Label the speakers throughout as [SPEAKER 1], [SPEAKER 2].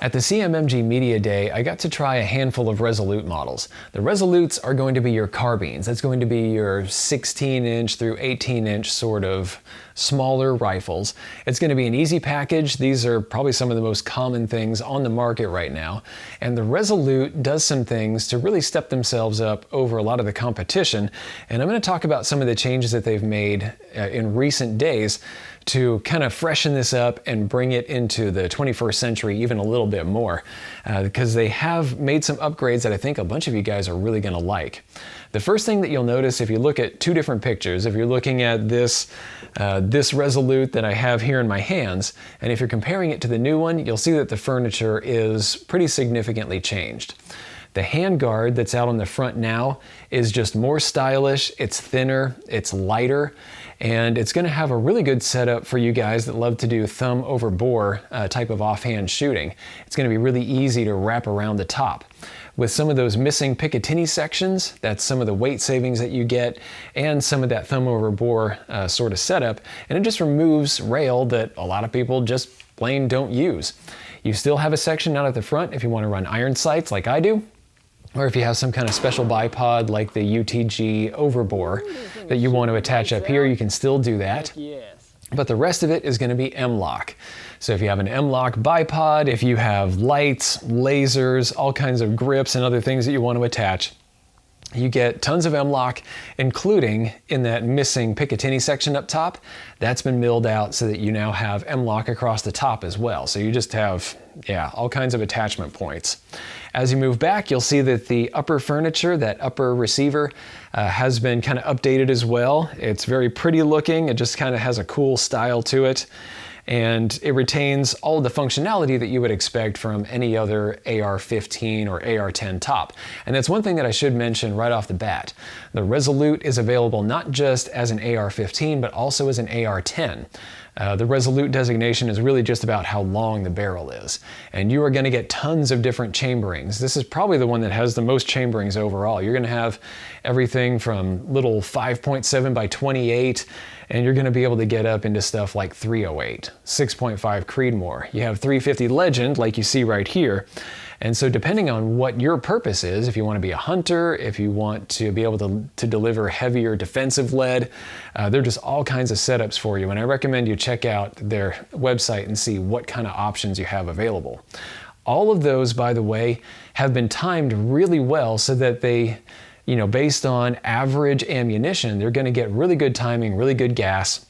[SPEAKER 1] At the CMMG Media Day, I got to try a handful of Resolute models. The Resolutes are going to be your carbines. That's going to be your 16-inch through 18-inch sort of smaller rifles. It's going to be an easy package. These are probably some of the most common things on the market right now. And the Resolute does some things to really step themselves up over a lot of the competition. And I'm going to talk about some of the changes that they've made in recent days to kind of freshen this up and bring it into the 21st century even a little bit more, because they have made some upgrades that I think a bunch of you guys are really going to like. The first thing that you'll notice if you look at two different pictures, if you're looking at this Resolute that I have here in my hands, and if you're comparing it to the new one, you'll see that the furniture is pretty significantly changed. The handguard that's out on the front now is just more stylish, it's thinner, it's lighter, and it's going to have a really good setup for you guys that love to do thumb over bore type of offhand shooting. It's going to be really easy to wrap around the top. With some of those missing Picatinny sections, that's some of the weight savings that you get, and some of that thumb over bore sort of setup, and it just removes rail that a lot of people just plain don't use. You still have a section out at the front if you want to run iron sights like I do, or if you have some kind of special bipod like the UTG overbore that you want to attach up here, you can still do that. But the rest of it is going to be M-LOK. So if you have an M-LOK bipod, if you have lights, lasers, all kinds of grips and other things that you want to attach, you get tons of M-LOK, including in that missing Picatinny section up top. That's been milled out so that you now have M-LOK across the top as well. So you just have, all kinds of attachment points. As you move back, you'll see that the upper furniture, that upper receiver, has been kind of updated as well. It's very pretty looking. It just kind of has a cool style to it. And it retains all of the functionality that you would expect from any other AR-15 or AR-10 top. And that's one thing that I should mention right off the bat. The Resolute is available not just as an AR-15, but also as an AR-10. The Resolute designation is really just about how long the barrel is. And you are going to get tons of different chamberings. This is probably the one that has the most chamberings overall. You're going to have everything from little 5.7 by 28, and you're going to be able to get up into stuff like 308, 6.5 Creedmoor. You have 350 Legend, like you see right here. And so depending on what your purpose is, if you want to be a hunter, if you want to be able to deliver heavier defensive lead, there are just all kinds of setups for you. And I recommend you check out their website and see what kind of options you have available. All of those, by the way, have been timed really well so that they, based on average ammunition, they're going to get really good timing, really good gas,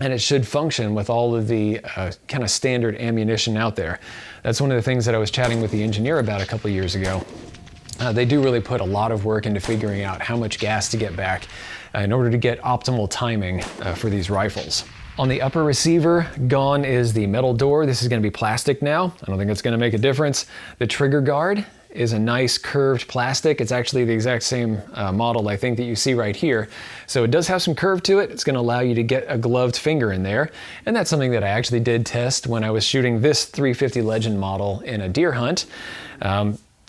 [SPEAKER 1] and it should function with all of the kind of standard ammunition out there. That's one of the things that I was chatting with the engineer about a couple years ago. They do really put a lot of work into figuring out how much gas to get back in order to get optimal timing for these rifles. On the upper receiver, gone is the metal door. This is going to be plastic now. I don't think it's going to make a difference. The trigger guard is a nice curved plastic. It's actually the exact same model, I think, that you see right here. So it does have some curve to it. It's going to allow you to get a gloved finger in there. And that's something that I actually did test when I was shooting this 350 Legend model in a deer hunt.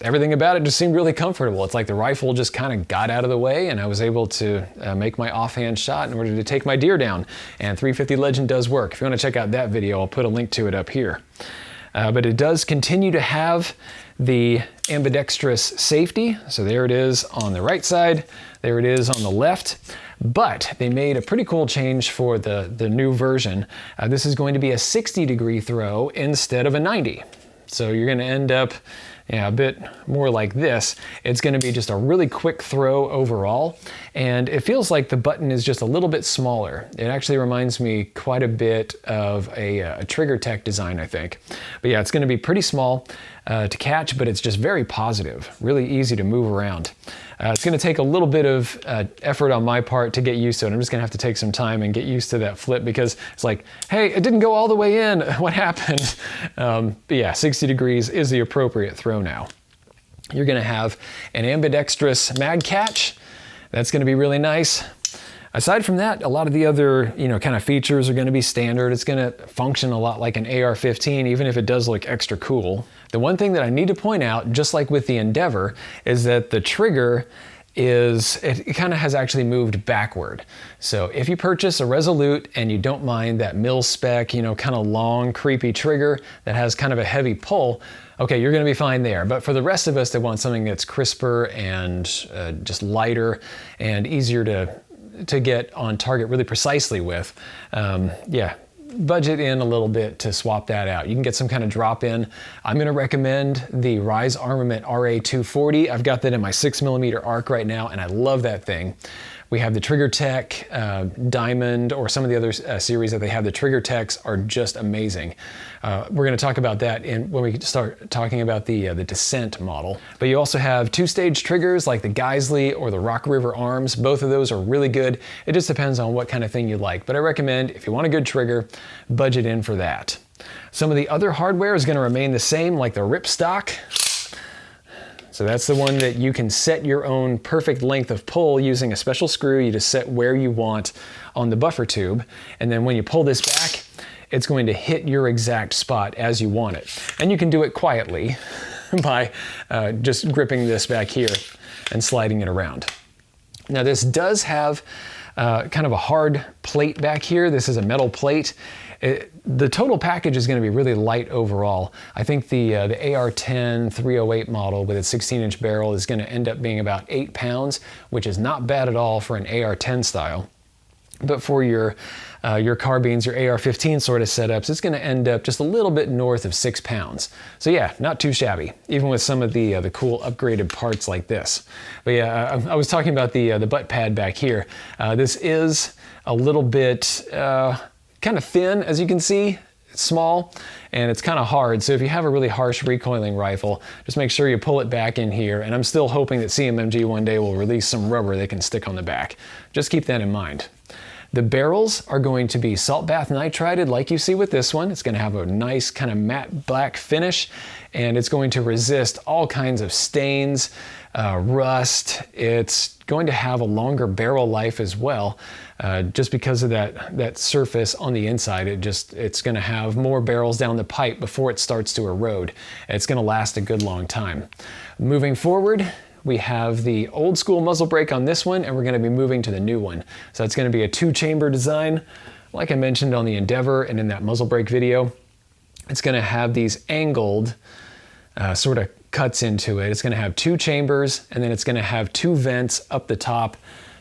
[SPEAKER 1] Everything about it just seemed really comfortable. It's like the rifle just kind of got out of the way and I was able to make my offhand shot in order to take my deer down. And 350 Legend does work. If you want to check out that video, I'll put a link to it up here. But it does continue to have the ambidextrous safety. So there it is on the right side, there it is on the left. But they made a pretty cool change for the new version. This is going to be a 60-degree throw instead of a 90. So you're going to end up a bit more like this. It's going to be just a really quick throw overall, and it feels like the button is just a little bit smaller. It actually reminds me quite a bit of a Trigger Tech design, I think. But yeah, it's going to be pretty small to catch, but it's just very positive, really easy to move around. It's going to take a little bit of effort on my part to get used to it. I'm just going to have to take some time and get used to that flip because it's like, hey, it didn't go all the way in. What happened? But yeah, 60 degrees is the appropriate throw now. You're going to have an ambidextrous mag catch. That's going to be really nice. Aside from that, a lot of the other, kind of features are going to be standard. It's going to function a lot like an AR-15, even if it does look extra cool. The one thing that I need to point out, just like with the Endeavor, is that the trigger is it kind of has actually moved backward. So if you purchase a Resolute and you don't mind that mil-spec, kind of long, creepy trigger that has kind of a heavy pull, okay, you're going to be fine there. But for the rest of us that want something that's crisper and just lighter and easier to get on target really precisely with, yeah, budget in a little bit to swap that out. You can get some kind of drop in. I'm going to recommend the Rise Armament RA240. I've got that in my 6mm arc right now, and I love that thing. We have the Trigger Tech Diamond, or some of the other series that they have. The Trigger Techs are just amazing. We're going to talk about that when we start talking about the Descent model. But you also have two-stage triggers like the Geissele or the Rock River Arms. Both of those are really good. It just depends on what kind of thing you like. But I recommend, if you want a good trigger, budget in for that. Some of the other hardware is going to remain the same, like the ripstock. So that's the one that you can set your own perfect length of pull using a special screw. You just set where you want on the buffer tube. And then when you pull this back, it's going to hit your exact spot as you want it. And you can do it quietly by just gripping this back here and sliding it around. Now this does have kind of a hard plate back here. This is a metal plate. The total package is going to be really light overall. I think the AR-10 308 model with its 16-inch barrel is going to end up being about 8 pounds, which is not bad at all for an AR-10 style. But for your carbines, your AR-15 sort of setups, it's going to end up just a little bit north of 6 pounds. So yeah, not too shabby, even with some of the cool upgraded parts like this. But yeah, I was talking about the butt pad back here. This is a little bit kind of thin, as you can see. It's small and it's kind of hard. So if you have a really harsh recoiling rifle, just make sure you pull it back in here. And I'm still hoping that CMMG one day will release some rubber they can stick on the back. Just keep that in mind. The barrels are going to be salt bath nitrided like you see with this one. It's going to have a nice kind of matte black finish, and it's going to resist all kinds of stains, rust. It's going to have a longer barrel life as well, just because of that surface on the inside. It's going to have more barrels down the pipe before it starts to erode. It's going to last a good long time. Moving forward, we have the old school muzzle brake on this one, and we're going to be moving to the new one. So it's going to be a 2-chamber design, like I mentioned on the Endeavor and in that muzzle brake video. It's going to have these angled sort of cuts into it. It's going to have 2 chambers, and then it's going to have 2 vents up the top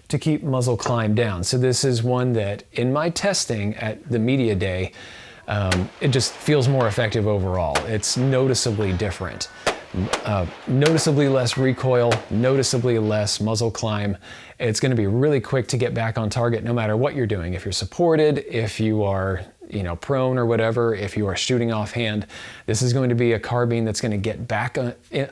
[SPEAKER 1] to keep muzzle climb down. So this is one that, in my testing at the media day, it just feels more effective overall. It's noticeably different. Noticeably less recoil, noticeably less muzzle climb. It's going to be really quick to get back on target no matter what you're doing. If you're supported, if you are prone or whatever, if you are shooting offhand, this is going to be a carbine that's going to get back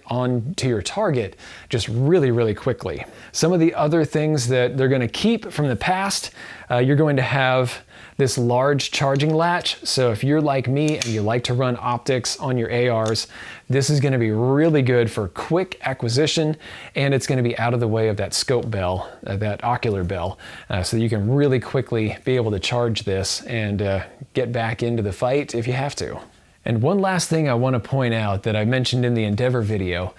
[SPEAKER 1] on to your target just really, really quickly. Some of the other things that they're going to keep from the past, you're going to have this large charging latch. So if you're like me and you like to run optics on your ARs, this is going to be really good for quick acquisition, and it's going to be out of the way of that scope bell, that ocular bell, so you can really quickly be able to charge this and get back into the fight if you have to. And one last thing I want to point out that I mentioned in the Endeavor video,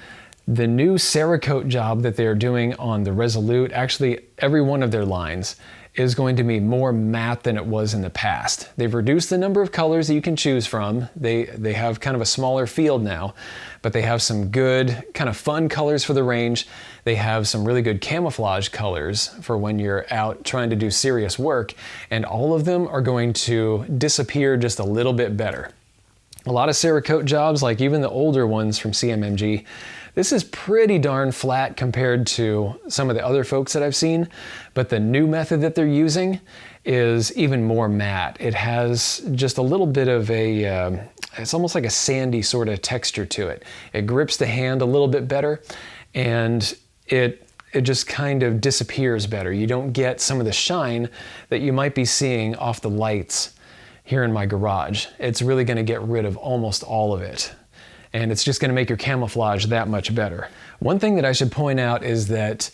[SPEAKER 1] the new Cerakote job that they're doing on the Resolute, actually every one of their lines, is going to be more matte than it was in the past. They've reduced the number of colors that you can choose from. They have kind of a smaller field now, but they have some good kind of fun colors for the range. They have some really good camouflage colors for when you're out trying to do serious work, and all of them are going to disappear just a little bit better. A lot of Cerakote jobs, like even the older ones from CMMG, this is pretty darn flat compared to some of the other folks that I've seen, but the new method that they're using is even more matte. It has just a little bit of it's almost like a sandy sort of texture to it. It grips the hand a little bit better, and it just kind of disappears better. You don't get some of the shine that you might be seeing off the lights here in my garage. It's really going to get rid of almost all of it, and it's just going to make your camouflage that much better. One thing that I should point out is that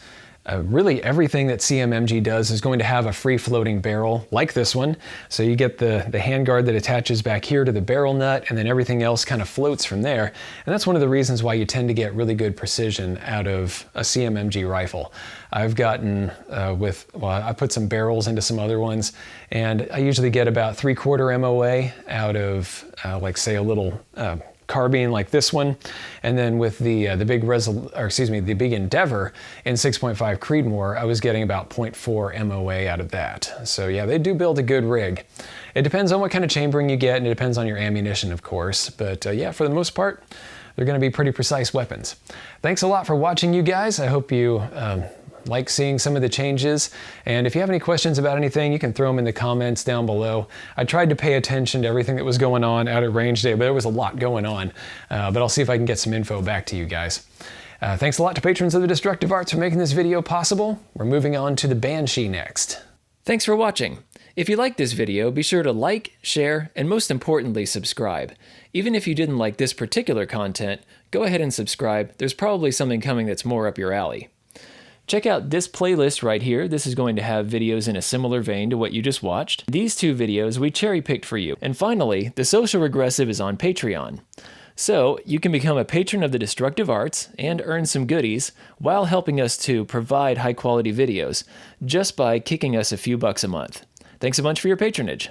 [SPEAKER 1] Really everything that CMMG does is going to have a free-floating barrel like this one. So you get the handguard that attaches back here to the barrel nut, and then everything else kind of floats from there. And that's one of the reasons why you tend to get really good precision out of a CMMG rifle. I've gotten I put some barrels into some other ones, and I usually get about 3/4 MOA out of like say a little carbine like this one, and then with the big Endeavor in 6.5 Creedmoor, I was getting about 0.4 MOA out of that. So yeah, they do build a good rig. It depends on what kind of chambering you get, and it depends on your ammunition, of course. But yeah, for the most part, they're going to be pretty precise weapons. Thanks a lot for watching, you guys. I hope you like seeing some of the changes, and if you have any questions about anything, you can throw them in the comments down below. I tried to pay attention to everything that was going on out at range day, but there was a lot going on, but I'll see if I can get some info back to you guys. Thanks a lot to patrons of the Destructive Arts for making this video possible. We're moving on to the Banshee next.
[SPEAKER 2] Thanks for watching. If you liked this video, be sure to like, share, and most importantly, subscribe. Even if you didn't like this particular content, go ahead and subscribe. There's probably something coming that's more up your alley. Check out this playlist right here. This is going to have videos in a similar vein to what you just watched. These 2 videos we cherry-picked for you. And finally, The Social Regressive is on Patreon. So, you can become a patron of the Destructive Arts and earn some goodies while helping us to provide high-quality videos just by kicking us a few bucks a month. Thanks a bunch for your patronage.